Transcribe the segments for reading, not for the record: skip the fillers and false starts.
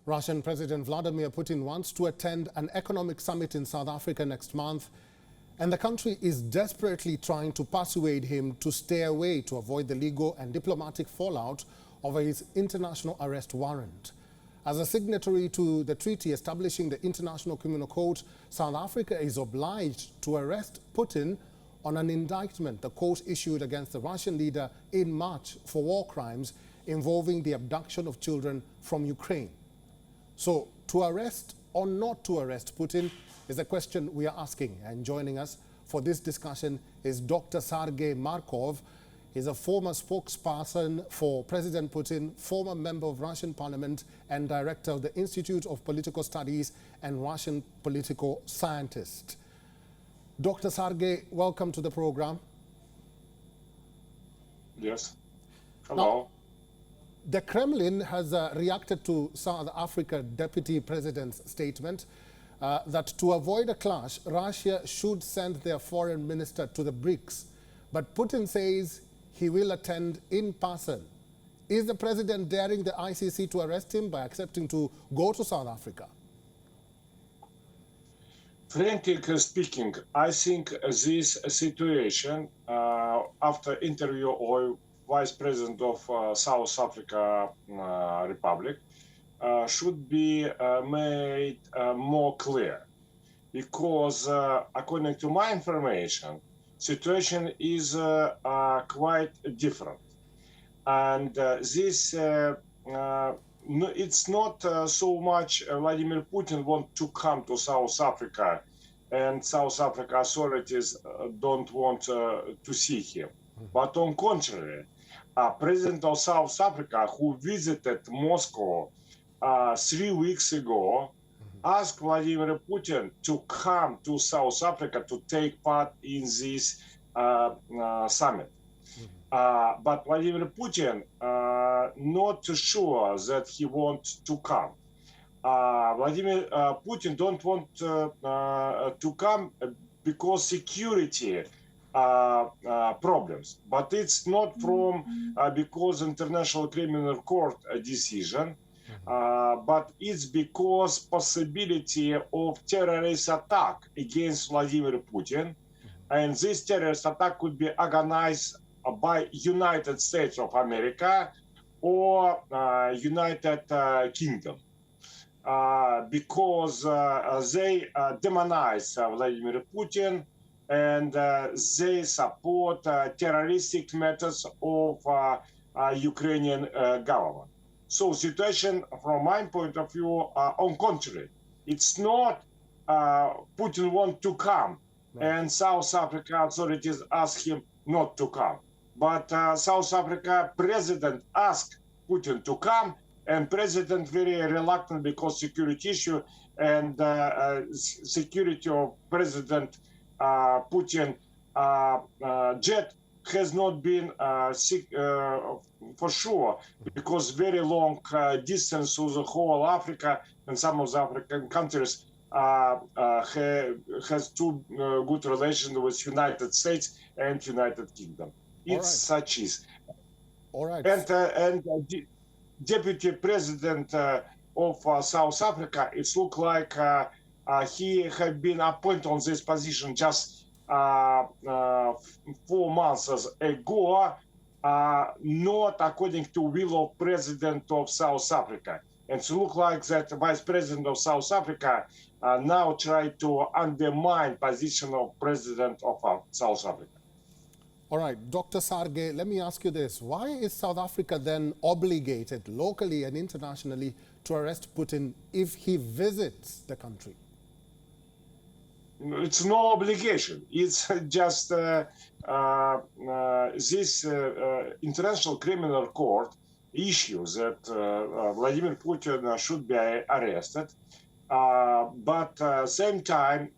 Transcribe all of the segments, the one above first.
Russian President Vladimir Putin wants to attend an economic summit in South Africa next month, and the country is desperately trying to persuade him to stay away to avoid the legal and diplomatic fallout over his international arrest warrant. As a signatory to the treaty establishing the International Criminal Court, South Africa is obliged to arrest Putin on an indictment the court issued against the Russian leader in March for war crimes involving the abduction of children from Ukraine. So, to arrest or not to arrest Putin is a question we are asking. And joining us for this discussion is Dr. Sergey Markov. He's a former spokesperson for President Putin, former member of Russian Parliament, and director of the Institute of Political Studies and Russian political scientist. Dr. Sergey, welcome to the program. Yes. Hello. Now, the Kremlin has reacted to South Africa Deputy President's statement that to avoid a clash, Russia should send their foreign minister to the BRICS. But Putin says he will attend in person. Is the president daring the ICC to arrest him by accepting to go to South Africa? Frankly speaking, I think this situation after interview of Vice President of South Africa Republic should be made more clear, because according to my information, situation is quite different, and this it's not so much Vladimir Putin want to come to South Africa, and South Africa authorities don't want to see him, but on contrary. President of South Africa, who visited Moscow 3 weeks ago, asked Vladimir Putin to come to South Africa to take part in this summit. But Vladimir Putin not sure that he wants to come. Vladimir Putin don't want to come because security problems, but it's not from because International Criminal Court decision, but it's because possibility of terrorist attack against Vladimir Putin, and this terrorist attack could be organized by United States of America or United Kingdom, because they demonize Vladimir Putin, and they support terroristic methods of Ukrainian government. So situation, from my point of view, on contrary, it's not Putin want to come, and South Africa authorities ask him not to come. But South Africa president asked Putin to come, and president very reluctant because security issue, and security of President Putin jet has not been for sure, because very long distance through the whole Africa, and some of the African countries has too good relations with United States and United Kingdom. It's such is. All right. And Deputy President of South Africa, it looks like he had been appointed on this position just 4 months ago, not according to will of President of South Africa. And it looks like that Vice President of South Africa now try to undermine position of President of South Africa. All right, Dr. Sergey, let me ask you this. Why is South Africa then obligated locally and internationally to arrest Putin if he visits the country? It's no obligation. It's just this International Criminal Court issues that Vladimir Putin should be arrested. But same time,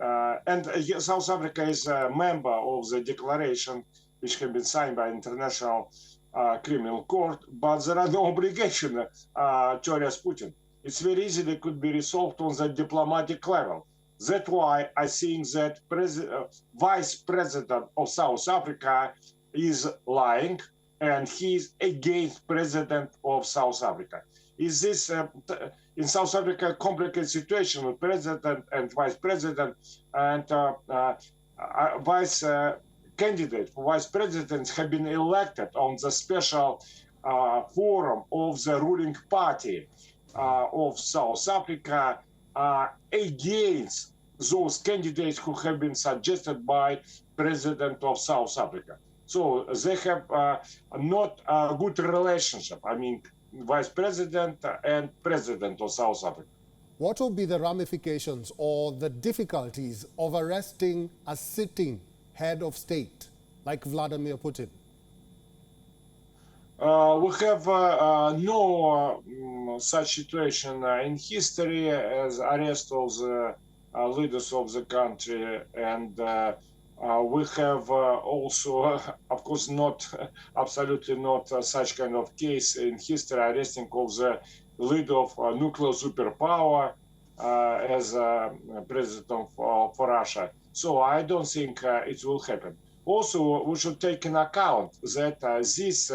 and South Africa is a member of the declaration which has been signed by International Criminal Court, but there are no obligation to arrest Putin. It's very easily could be resolved on the diplomatic level. That's why I think that Vice President of South Africa is lying, and he is against President of South Africa. is this in South Africa a complicated situation with president and vice president and vice candidate for vice presidents have been elected on the special forum of the ruling party of South Africa against those candidates who have been suggested by President of South Africa. So they have not a good relationship. I mean, Vice President and President of South Africa. What will be the ramifications or the difficulties of arresting a sitting head of state like Vladimir Putin? We have no such situation in history as arrest of the leaders of the country, and we have also, of course, not absolutely not such kind of case in history arresting of the leader of nuclear superpower as president for Russia. So I don't think it will happen. Also, we should take in account that this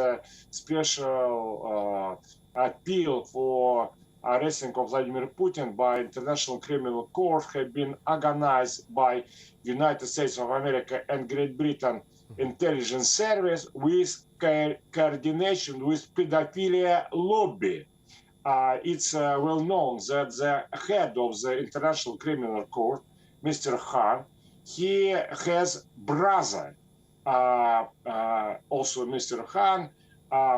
special appeal for arresting of Vladimir Putin by International Criminal Court have been organized by United States of America and Great Britain Intelligence Service with coordination with pedophilia lobby. It's well known that the head of the International Criminal Court, Mr. Khan, he has brother, also Mr. Khan,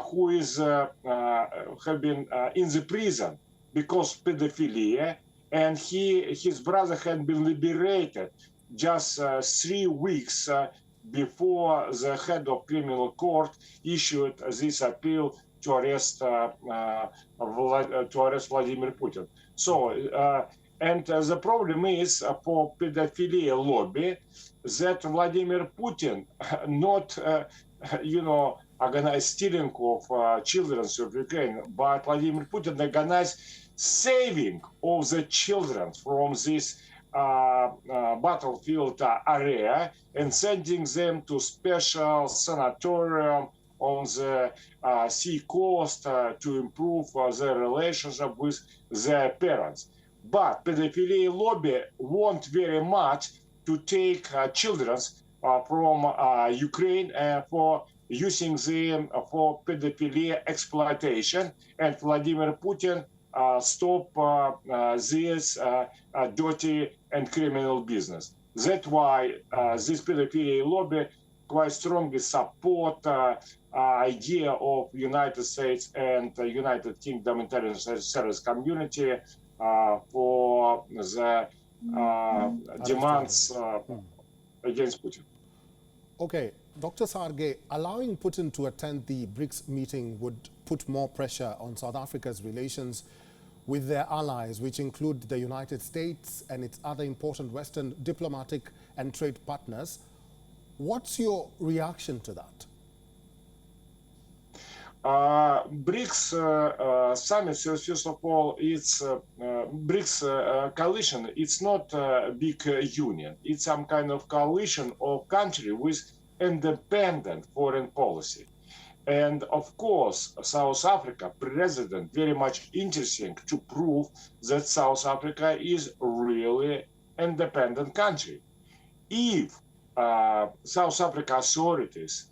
who is have been in the prison because pedophilia, and his brother had been liberated just 3 weeks before the head of criminal court issued this appeal to arrest Vladimir Putin. So. And the problem is for pedophilia lobby that Vladimir Putin not, organized stealing of children of Ukraine, but Vladimir Putin organized saving of the children from this battlefield area and sending them to special sanatorium on the sea coast to improve their relationship with their parents. But pedophilia lobby want very much to take children from Ukraine for using them for pedophilia exploitation, and Vladimir Putin stop this dirty and criminal business. That's why this pedophilia lobby quite strongly support idea of United States and United Kingdom Intelligence Service community for the demands against Putin. Okay, Dr. Sergey, allowing Putin to attend the BRICS meeting would put more pressure on South Africa's relations with their allies, which include the United States and its other important Western diplomatic and trade partners. What's your reaction to that? BRICS summit, so first of all, it's BRICS coalition. It's not a big union. It's some kind of coalition of countries with independent foreign policy. And of course, South Africa president very much interesting to prove that South Africa is really independent country. If South Africa authorities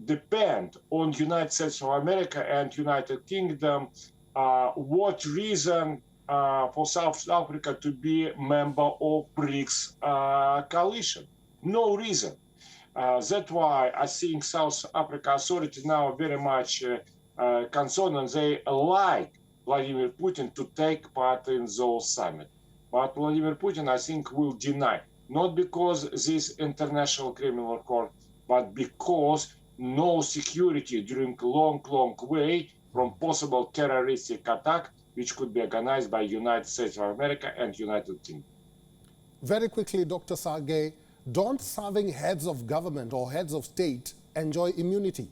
depend on United States of America and United Kingdom, what reason for South Africa to be member of BRICS coalition? No reason. That's why I think South Africa authorities now very much concerned, and they like Vladimir Putin to take part in those summit. But Vladimir Putin, I think, will deny, not because this international criminal court, but because no security during long way from possible terroristic attack, which could be organized by United States of America and United Kingdom. Very quickly, Dr. Sergey, don't serving heads of government or heads of state enjoy immunity?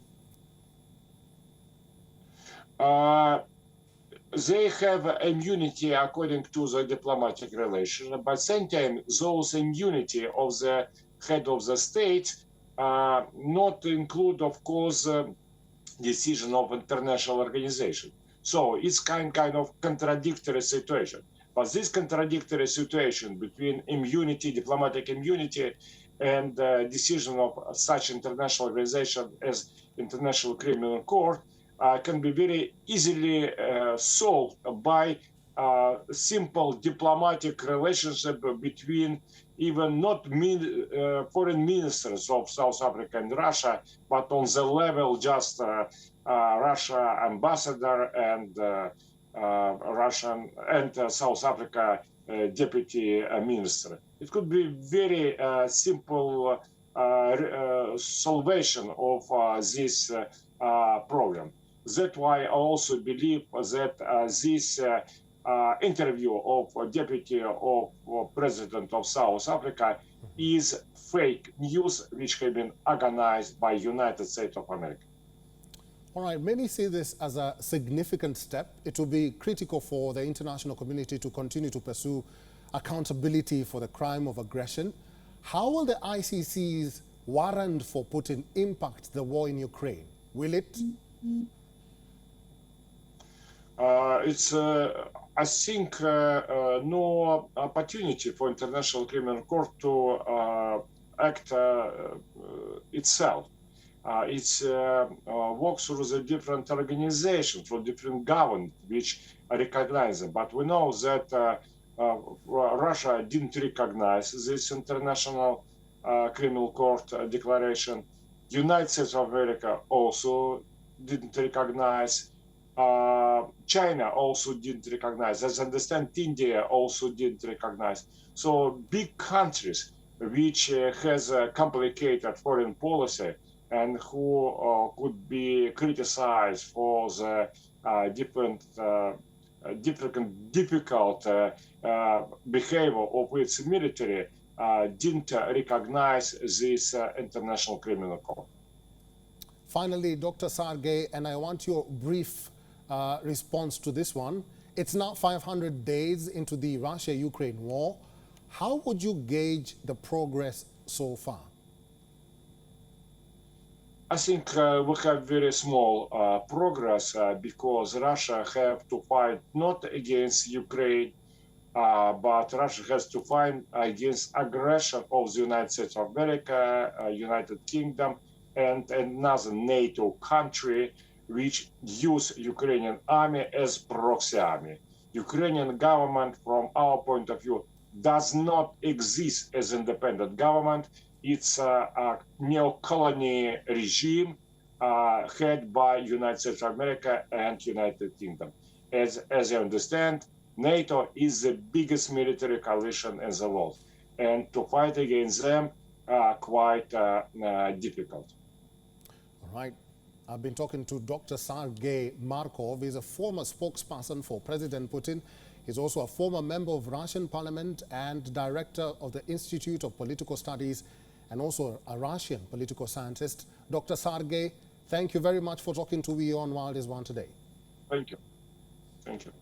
They have immunity according to the diplomatic relation, but at the same time, those immunity of the head of the state not include, of course, decision of international organization. So it's kind of contradictory situation. But this contradictory situation between immunity, diplomatic immunity, and decision of such international organization as International Criminal Court can be very easily solved by simple diplomatic relationship between even not foreign ministers of South Africa and Russia, but on the level just Russia ambassador and Russian and South Africa deputy minister. It could be very simple salvation of this problem. That's why I also believe that this interview of deputy of president of South Africa is fake news, which have been organized by United States of America. All right, many see this as a significant step. It will be critical for the international community to continue to pursue accountability for the crime of aggression. How will the ICC's warrant for Putin impact the war in Ukraine? Will it? I think, no opportunity for International Criminal Court to act itself. It works through the different organizations, through different governments which recognize them. But we know that Russia didn't recognize this International Criminal Court declaration. United States of America also didn't recognize. China also didn't recognize. As I understand, India also didn't recognize. So big countries which has a complicated foreign policy and who could be criticized for the difficult behavior of its military didn't recognize this International Criminal Court. Finally, Dr. Sergey, and I want your brief response to this one. It's now 500 days into the Russia-Ukraine war. How would you gauge the progress so far? I think we have very small progress because Russia have to fight not against Ukraine, but Russia has to fight against aggression of the United States of America, United Kingdom, and another NATO country which use Ukrainian army as proxy army. Ukrainian government, from our point of view, does not exist as independent government. It's a neo-colony regime headed by United States of America and United Kingdom. As you understand, NATO is the biggest military coalition in the world, and to fight against them quite difficult. All right. I've been talking to Dr. Sergey Markov. He's a former spokesperson for President Putin. He's also a former member of Russian parliament and director of the Institute of Political Studies, and also a Russian political scientist. Dr. Sergey, thank you very much for talking to WION World is One today. Thank you. Thank you.